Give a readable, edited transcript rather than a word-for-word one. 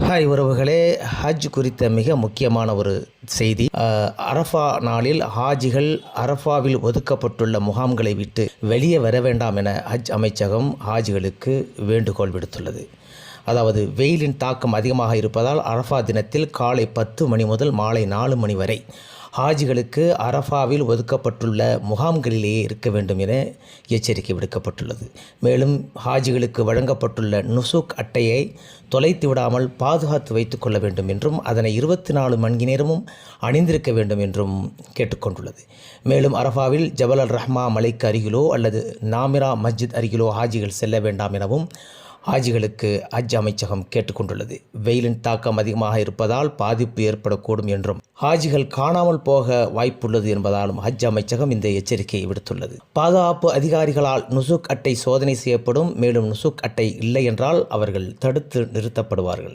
Hi உறவுகளே, ஹஜ் குறித்த மிக முக்கியமான ஒரு செய்தி. அரஃபா நாளில் ஹாஜிகள் அரஃபாவில் ஒதுக்கப்பட்டுள்ள முகாம்களை விட்டு வெளியே வர வேண்டாம் என ஹஜ் அமைச்சகம் ஹாஜிகளுக்கு வேண்டுகோள் விடுத்துள்ளது. அதாவது வெயிலின் தாக்கம் அதிகமாக இருப்பதால் அரஃபா தினத்தில் காலை 10 மணி முதல் மாலை 4 மணி வரை ஹாஜிகளுக்கு அரஃபாவில் ஒதுக்கப்பட்டுள்ள முகாம்களிலேயே இருக்க வேண்டும் என எச்சரிக்கை விடுக்கப்பட்டுள்ளது. மேலும் ஹாஜிகளுக்கு வழங்கப்பட்டுள்ள நுசூக் அட்டையை தொலைத்து விடாமல் பாதுகாத்து வைத்துக் கொள்ள வேண்டும் என்றும் அதனை 24 மணி நேரமும் அணிந்திருக்க வேண்டும் என்றும் கேட்டுக்கொண்டுள்ளது. மேலும் அரஃபாவில் ஜபல் அல் ரஹ்மா மலைக்கு அருகிலோ அல்லது நாமிரா மஸ்ஜித் அருகிலோ ஹாஜிகள் செல்ல வேண்டாம் எனவும் ஹாஜிகளுக்கு ஹஜ் அமைச்சகம் கேட்டுக்கொண்டுள்ளது. வெயிலின் தாக்கம் அதிகமாக இருப்பதால் பாதிப்பு ஏற்படக்கூடும் என்றும் ஹாஜிகள் காணாமல் போக வாய்ப்புள்ளது என்பதாலும் ஹஜ் அமைச்சகம் இந்த எச்சரிக்கையை விடுத்துள்ளது. பாதுகாப்பு அதிகாரிகளால் நுசூக் அட்டை சோதனை செய்யப்படும். மேலும் நுசூக் அட்டை இல்லை என்றால் அவர்கள் தடுத்து நிறுத்தப்படுவார்கள்.